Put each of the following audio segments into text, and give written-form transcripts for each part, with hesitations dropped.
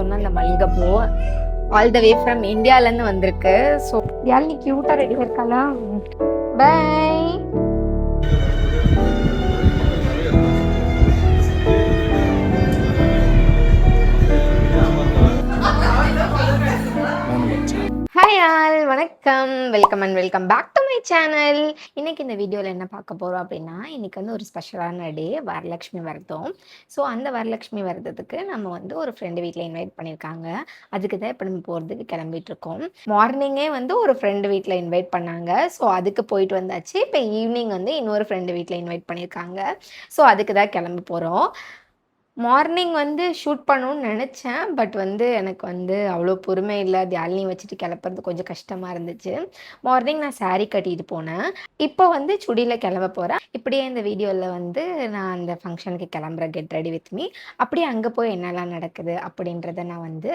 சொன்ன அந்த மல்லிகைப்பூ ஆல் த வே ஃப்ரம் இந்தியாவிலேருந்து வந்திருக்கு. ஸோ யாழ்னி க்யூட்டாக ரெடி இருக்காளா? பை. ஹாய் ஆல், வணக்கம், welcome and welcome back to my channel. இன்றைக்கி இந்த வீடியோவில் என்ன பார்க்க போகிறோம் அப்படின்னா, இன்றைக்கி வந்து ஒரு ஸ்பெஷலான டே, வரலட்சுமி விரதம். ஸோ அந்த வரலட்சுமி விரதத்துக்கு நம்ம வந்து ஒரு ஃப்ரெண்டு வீட்டில் இன்வைட் பண்ணியிருக்காங்க. அதுக்கு தான் இப்போ நம்ம போகிறதுக்கு கிளம்பிகிட்ருக்கோம். மார்னிங்கே வந்து ஒரு ஃப்ரெண்டு வீட்டில் இன்வைட் பண்ணாங்க. ஸோ அதுக்கு போயிட்டு வந்தாச்சு. இப்போ ஈவினிங் வந்து இன்னொரு ஃப்ரெண்டு வீட்டில் இன்வைட் பண்ணியிருக்காங்க. ஸோ அதுக்கு தான் கிளம்ப போகிறோம். மார்னிங் வந்து ஷூட் பண்ணணும்னு நினச்சேன். பட் வந்து எனக்கு வந்து அவ்வளோ பொறுமை இல்லை. யாழ்னி வச்சுட்டு கிளப்புறது கொஞ்சம் கஷ்டமாக இருந்துச்சு. மார்னிங் நான் சாரீ கட்டிட்டு போனேன். இப்போ வந்து சுடியில் கிளம்ப போகிறேன். இப்படியே இந்த வீடியோவில் வந்து நான் அந்த ஃபங்க்ஷனுக்கு கிளம்புறேன், கெட் ரெடி வித் மீ. அப்படியே அங்கே போய் என்னெல்லாம் நடக்குது அப்படின்றத நான் வந்து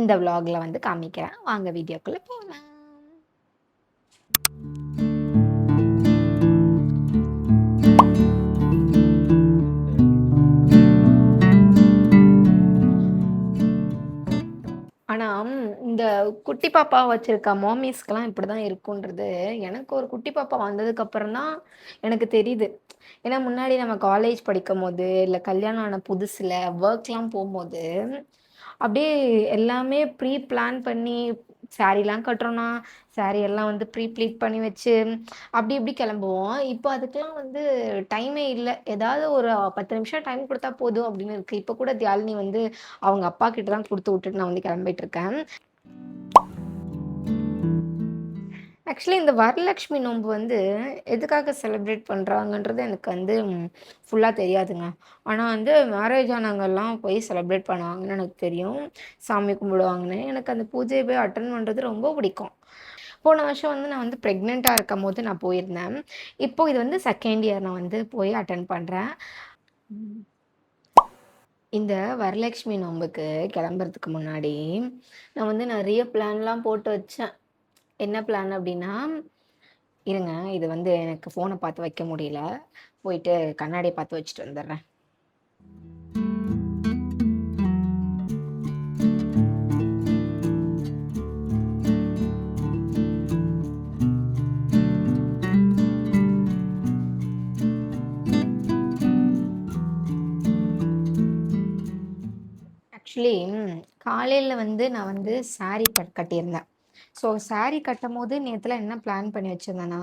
இந்த விலாகில் வந்து காமிக்கிறேன். வாங்க வீடியோக்குள்ளே போகலாம். ஆனால் இந்த குட்டி பாப்பா வச்சுருக்க மாமிஸ்க்கெலாம் இப்படி தான் இருக்குன்றது எனக்கு ஒரு குட்டி பாப்பா வந்ததுக்கப்புறம் தான் எனக்கு தெரியுது. ஏன்னா முன்னாடி நம்ம காலேஜ் படிக்கும் போது, இல்லை கல்யாணம் ஆன புதுசில் ஒர்க்லாம் போகும்போது அப்படியே எல்லாமே ப்ரீ பிளான் பண்ணி சாரீலாம் கட்டுறோன்னா சாரீ எல்லாம் வந்து ப்ரீ ப்ளீட் பண்ணி வச்சு அப்படி இப்படி கிளம்புவோம். இப்போ அதுக்கெலாம் வந்து டைமே இல்லை. ஏதாவது ஒரு 10 நிமிஷம் டைம் கொடுத்தா போதும் அப்படின்னு இருக்குது. இப்போ கூட யாழ்னி வந்து அவங்க அப்பா கிட்ட தான் கொடுத்து விட்டுட்டு நான் வந்து கிளம்பிட்டுருக்கேன். ஆக்சுவலி இந்த வரலட்சுமி நோன்பு வந்து எதுக்காக செலிப்ரேட் பண்ணுறாங்கன்றது எனக்கு வந்து ஃபுல்லாக தெரியாதுங்க. ஆனால் வந்து மேரேஜ் ஆனவங்கெல்லாம் போய் செலிப்ரேட் பண்ணுவாங்கன்னு எனக்கு தெரியும். சாமி கும்பிடுவாங்கன்னு. எனக்கு அந்த பூஜையை போய் அட்டன் பண்ணுறது ரொம்ப பிடிக்கும். போன வருஷம் வந்து நான் வந்து ப்ரெக்னெண்ட்டாக இருக்கும் போது நான் போயிருந்தேன். இப்போது இது வந்து செகண்ட் இயர் நான் வந்து போய் அட்டன் பண்ணுறேன். இந்த வரலட்சுமி நோன்புக்கு கிளம்புறதுக்கு முன்னாடி நான் வந்து நிறைய பிளான்லாம் போட்டு வச்சேன். என்ன பிளான் அப்படின்னா, இருங்க இது வந்து எனக்கு ஃபோனை பார்த்து வைக்க முடியல. போயிட்டு கண்ணாடியை பார்த்து வச்சுட்டு வந்துடுறேன். ஆக்சுவலி காலையில் வந்து நான் வந்து சாரீ கட்டியிருந்தேன். ஸோ சாரீ கட்டும்போது நேற்றுலாம் என்ன பிளான் பண்ணி வச்சுருந்தேன்னா,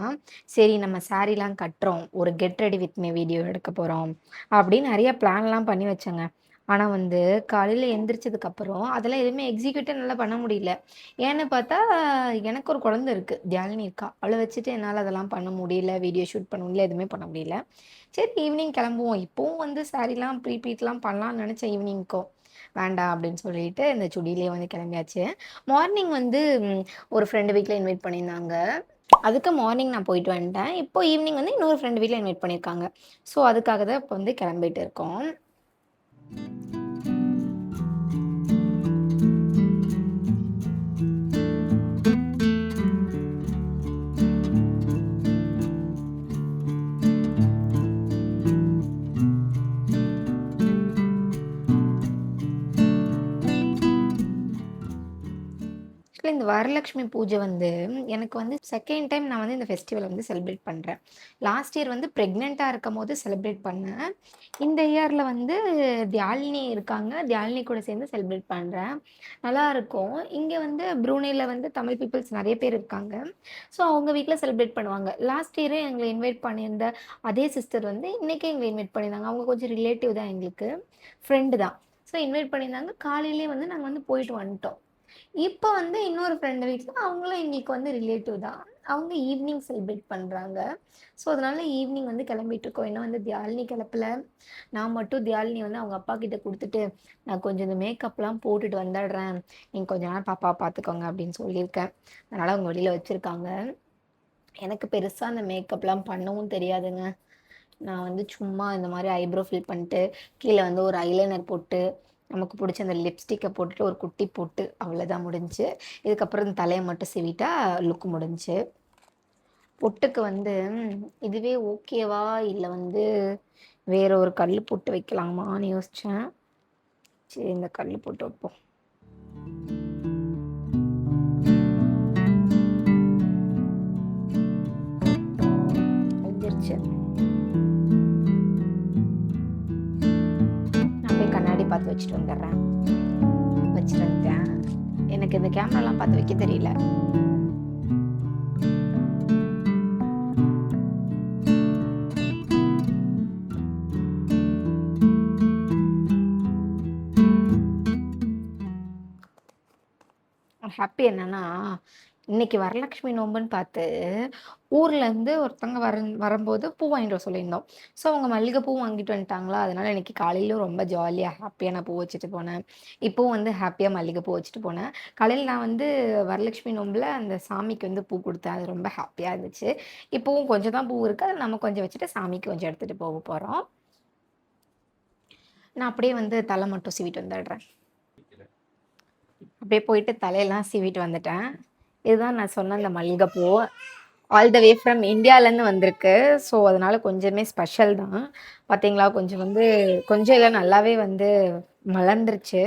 சரி நம்ம சாரீலாம் கட்டுறோம், ஒரு get ready with me video எடுக்க போகிறோம் அப்படின்னு நிறைய பிளான்லாம் பண்ணி வச்சேங்க. ஆனால் வந்து காலையில் எந்திரிச்சதுக்கப்புறம் அதெல்லாம் எதுவுமே எக்ஸிக்யூட்டே நல்லா பண்ண முடியல. ஏன்னு பார்த்தா எனக்கு ஒரு குழந்தை இருக்குது, தியாலினி இருக்கா. அவளை வச்சுட்டு என்னால் அதெல்லாம் பண்ண முடியல, வீடியோ ஷூட் பண்ண முடியல, எதுவுமே பண்ண முடியல. சரி ஈவினிங் கிளம்புவோம். இப்போவும் வந்து சாரீலாம் ப்ரீப்ளீட்லாம் பண்ணலான்னு நினச்சேன் ஈவினிங்க்கும். வேண்டாம் அப்படின்னு சொல்லிட்டு இந்த சுடியிலே வந்து கிளம்பியாச்சு. மார்னிங் வந்து ஒரு ஃப்ரெண்டு வீட்டில் இன்வைட் பண்ணியிருந்தாங்க. அதுக்கு மார்னிங் நான் போயிட்டு வந்துட்டேன். இப்போ ஈவினிங் வந்து இன்னொரு ஃப்ரெண்டு வீட்டில் இன்வைட் பண்ணியிருக்காங்க. ஸோ அதுக்காக தான் இப்போ வந்து கிளம்பிட்டு இருக்கோம். இந்த வரலட்சுமி பூஜை வந்து எனக்கு வந்து செகண்ட் டைம் நான் வந்து இந்த ஃபெஸ்டிவல் வந்து செலிப்ரேட் பண்ணுறேன். லாஸ்ட் இயர் வந்து ப்ரெக்னெண்ட்டாக இருக்கும் போது செலிப்ரேட் பண்ணேன். இந்த இயரில் வந்து தியாலினி இருக்காங்க, தியாலினி கூட சேர்ந்து செலிப்ரேட் பண்ணுறேன். நல்லாயிருக்கும். இங்கே வந்து ப்ரூனேயில் வந்து தமிழ் பீப்புள்ஸ் நிறைய பேர் இருக்காங்க. ஸோ அவங்க வீட்டில் செலிப்ரேட் பண்ணுவாங்க. லாஸ்ட் இயரே எங்களை இன்வைட் பண்ணியிருந்த அதே சிஸ்டர் வந்து இன்றைக்கே எங்களை இன்வைட் பண்ணியிருந்தாங்க. அவங்க கொஞ்சம் ரிலேட்டிவ் தான், எங்களுக்கு ஃப்ரெண்டு தான். ஸோ இன்வைட் பண்ணியிருந்தாங்க. காலையிலே வந்து நாங்கள் வந்து போயிட்டு வந்துட்டோம். இப்போ வந்து இன்னொரு ஃப்ரெண்டு வீட்டில் அவங்களும் எங்களுக்கு வந்து ரிலேட்டிவ் தான். அவங்க ஈவினிங் செலிப்ரேட் பண்ணுறாங்க. ஸோ அதனால் ஈவினிங் வந்து கிளம்பிட்டுருக்கோம். இன்னும் வந்து தியாலினி கிளப்பல. நான் மட்டும் தியாலினி வந்து அவங்க அப்பா கிட்ட கொடுத்துட்டு நான் கொஞ்சம் இந்த மேக்கப்லாம் போட்டுட்டு வந்துடுறேன், நீங்கள் கொஞ்ச நேரம் பாப்பா பார்த்துக்கோங்க அப்படின்னு சொல்லியிருக்கேன். அதனால் அவங்க வெளியில் வச்சுருக்காங்க. எனக்கு பெருசாக அந்த மேக்கப்லாம் பண்ணவும் தெரியாதுங்க. நான் வந்து சும்மா இந்த மாதிரி ஐப்ரோ ஃபில் பண்ணிட்டு கீழே வந்து ஒரு ஐலைனர் போட்டு நமக்கு பிடிச்ச அந்த லிப்ஸ்டிக்கை போட்டுட்டு ஒரு குட்டி போட்டு அவ்வளோதான் முடிஞ்சு. இதுக்கப்புறம் இந்த தலையை மட்டும் சீவிட்டா லுக்கு முடிஞ்சு. பொட்டுக்கு வந்து இதுவே ஓகேவா இல்லை வந்து வேற ஒரு கல் போட்டு வைக்கலாமான்னு யோசித்தேன். சரி இந்த கல் போட்டு வைப்போம். வந்துருச்சு. நான் போய் கண்ணாடி பார்த்து வச்சுட்டு வந்துடுறேன். வச்சுட்டு வந்துட்டேன். எனக்கு இந்த கேமராலாம் பார்த்து வைக்க தெரியல. ஹாப்பி என்னன்னா, இன்னைக்கு வரலட்சுமி நோம்புன்னு பார்த்து, ஊர்லேருந்து ஒருத்தவங்க வரும்போது பூ வாங்கிட்டு வர சொல்லியிருந்தோம். ஸோ அவங்க மல்லிகை பூ வாங்கிட்டு வந்துட்டாங்களா, அதனால இன்னைக்கு காலையிலும் ரொம்ப ஜாலியா, ஹாப்பியா நான் பூ வச்சுட்டு போனேன். இப்பவும் வந்து ஹாப்பியா மல்லிகை பூ வச்சுட்டு போனேன். காலையில நான் வந்து வரலட்சுமி நோம்புல அந்த சாமிக்கு வந்து பூ குடுத்தேன். அது ரொம்ப ஹாப்பியா இருந்துச்சு. இப்பவும் கொஞ்சம் தான் பூ இருக்கு. அத நம்ம கொஞ்சம் வச்சுட்டு சாமிக்கு கொஞ்சம் எடுத்துட்டு போறோம். நான் அப்படியே வந்து தலை மட்டும் சீவிட்டு வந்துடுறேன். அப்படியே போயிட்டு தலையெல்லாம் சீவிட்டு வந்துட்டேன். இதுதான் நான் சொன்ன அந்த மல்லிகைப்பூ. ஆல் த வே ஃப்ரம் இந்தியாவிலேருந்து வந்திருக்கு. ஸோ அதனால கொஞ்சமே ஸ்பெஷல் தான். பார்த்தீங்களா, கொஞ்சம் வந்து கொஞ்சம் இல்லை நல்லாவே வந்து மலர்ந்துருச்சு.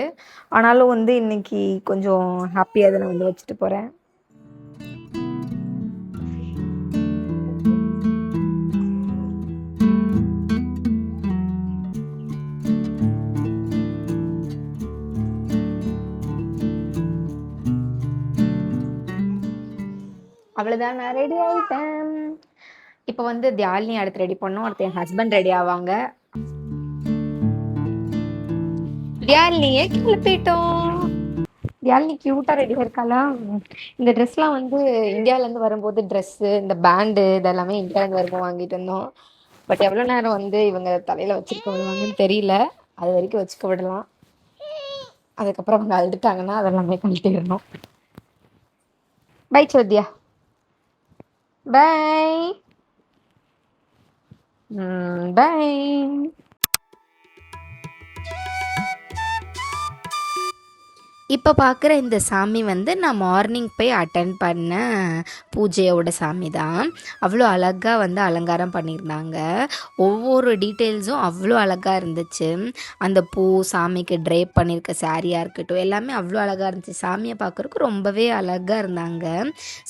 ஆனாலும் வந்து இன்னைக்கு கொஞ்சம் ஹாப்பியாக அதை நான் வந்து வச்சுட்டு போகிறேன். அவ்வளோதான், நான் ரெடி ஆயிட்டேன். இப்போ வந்து தியாலினி அடுத்து ரெடி பண்ணோம். அடுத்து என் ஹஸ்பண்ட் ரெடி ஆவாங்க. தியாலினியே கிளப்பிட்டோம். தியாலினி க்யூட்டாக ரெடியாக இருக்காளா? இந்த ட்ரெஸ்லாம் வந்து இந்தியாவிலேருந்து வரும்போது ட்ரெஸ்ஸு, இந்த பேண்டு இதெல்லாமே இந்தியாவிலேருந்து வரும்போது வாங்கிட்டு வந்தோம். பட் எவ்வளோ நேரம் வந்து இவங்க தலையில் வச்சுருக்க விடுவாங்கன்னு தெரியல. அது வரைக்கும் வச்சுக்க விடலாம். அதுக்கப்புறம் அவங்க அழுதுட்டாங்கன்னா அதெல்லாமே கழட்டிடணும். பை சோத்யா. பை. பை. இப்போ பார்க்குற இந்த சாமி வந்து நான் மார்னிங் போய் அட்டன் பண்ண பூஜையோட சாமி தான். அவ்வளோ அழகாக வந்து அலங்காரம் பண்ணியிருந்தாங்க. ஒவ்வொரு டீட்டெயில்ஸும் அவ்வளோ அழகாக இருந்துச்சு. அந்த பூ, சாமிக்கு ட்ரேப் பண்ணியிருக்க சாரியாக இருக்கட்டும், எல்லாமே அவ்வளோ அழகாக இருந்துச்சு. சாமியை பார்க்குறக்கு ரொம்பவே அழகாக இருந்தாங்க.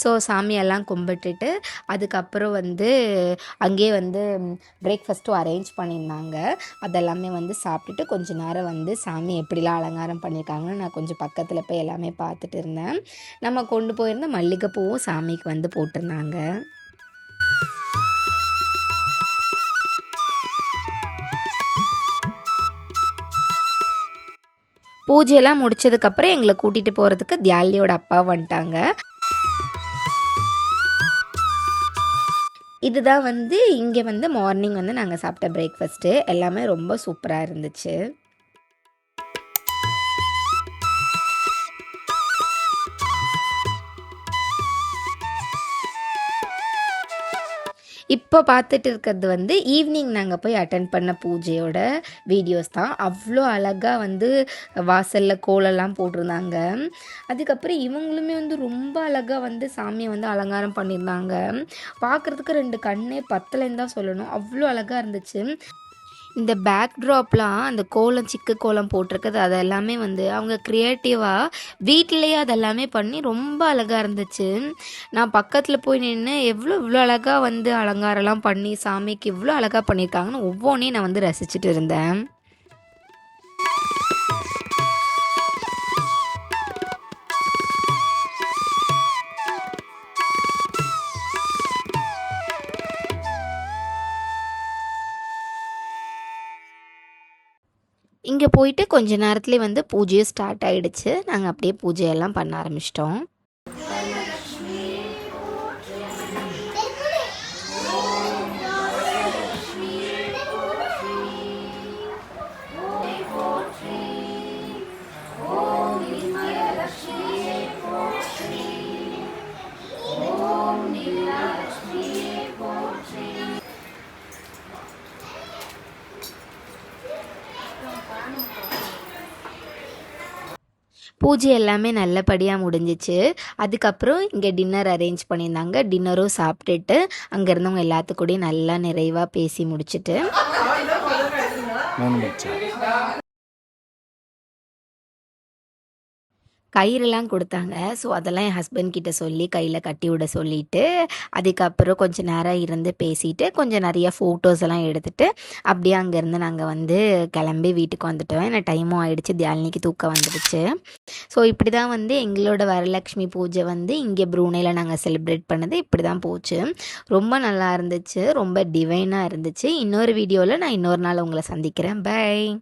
ஸோ சாமியெல்லாம் கும்பிட்டுட்டு அதுக்கப்புறம் வந்து அங்கேயே வந்து பிரேக்ஃபாஸ்ட்டும் அரேஞ்ச் பண்ணியிருந்தாங்க. அதெல்லாமே வந்து சாப்பிட்டுட்டு கொஞ்ச நேரம் வந்து சாமி எப்படிலாம் அலங்காரம் பண்ணியிருக்காங்கன்னு நான் கொஞ்சம் பக்கத்தில் போய் எல்லாமே பார்த்துட்டு இருந்தேன். நம்ம கொண்டு போயிருந்த மல்லிகைப்பூவும் சாமிக்கு வந்து போட்டிருந்தாங்க. பூஜையெல்லாம் முடிச்சதுக்கப்புறம் எங்களை கூட்டிகிட்டு போகிறதுக்கு தியாலியோட அப்பா வந்துட்டாங்க. இதுதான் வந்து இங்கே வந்து மார்னிங் வந்து நாங்கள் சாப்பிட்ட பிரேக்ஃபாஸ்ட்டு. எல்லாமே ரொம்ப சூப்பராக இருந்துச்சு. இப்போ பார்த்துட்டு இருக்கிறது வந்து ஈவினிங் நாங்கள் போய் அட்டன் பண்ண பூஜையோட வீடியோஸ் தான். அவ்வளோ அழகாக வந்து வாசலில் கோலெல்லாம் போட்டிருந்தாங்க. அதுக்கப்புறம் இவங்களுமே வந்து ரொம்ப அழகாக வந்து சாமியை வந்து அலங்காரம் பண்ணியிருந்தாங்க. பார்க்குறதுக்கு 2 கண்ணே பத்தலைன்னு தான் சொல்லணும். அவ்வளோ அழகாக இருந்துச்சு. இந்த பேக்ட்ராப்லாம் அந்த கோலம், சிக்கு கோலம் போட்டிருக்குது அது எல்லாமே வந்து அவங்க க்ரியேட்டிவாக வீட்டிலையே அதெல்லாமே பண்ணி ரொம்ப அழகாக இருந்துச்சு. நான் பக்கத்தில் போய் நின்று இவ்வளோ அழகாக வந்து அலங்காரம்லாம் பண்ணி சாமிக்கு இவ்வளோ அழகாக பண்ணியிருக்காங்கன்னு ஒவ்வொன்றையும் நான் வந்து ரசிச்சுட்டு இருந்தேன். இங்கே போயிட்டு கொஞ்ச நேரத்துலேயே வந்து பூஜையும் ஸ்டார்ட் ஆகிடுச்சு. நாங்கள் அப்படியே பூஜையெல்லாம் பண்ண ஆரம்பிச்சிட்டோம். பூஜை எல்லாமே நல்லபடியாக முடிஞ்சிச்சு. அதுக்கப்புறம் இங்கே டின்னர் அரேஞ்ச் பண்ணியிருந்தாங்க. டின்னரும் சாப்பிட்டுட்டு அங்கே இருந்தவங்க எல்லாத்துக்கூடையும் நல்லா நிறைவாக பேசி முடிச்சுட்டு கயிறுலாம் குடுத்தாங்க. ஸோ, அதெல்லாம் என் ஹஸ்பண்ட் கிட்ட சொல்லி கையில கட்டி விட சொல்லிட்டு, அதுக்கப்புறம் கொஞ்சம் நேரம் இருந்து பேசிட்டு, கொஞ்சம் நெறைய ஃபோட்டோஸ் எல்லாம் எடுத்துட்டு, அப்படியே அங்கேருந்து நாங்க வந்து கிளம்பி வீட்டுக்கு வந்துட்டோம். ஏன்னா டைமும் ஆயிடுச்சு. தியாலினிக்கு தூக்கம் வந்துடுச்சு. ஸோ, இப்படி தான் வந்து எங்களோட வரலட்சுமி பூஜை வந்து இங்கே ப்ரூனேல நாங்க செலிப்ரேட் பண்ணது இப்படி தான் போச்சு. ரொம்ப நல்லா இருந்துச்சு. ரொம்ப டிவைனா இருந்துச்சு. இன்னொரு வீடியோல நான் இன்னொரு நாள் உங்கள சந்திக்கிறேன். பை.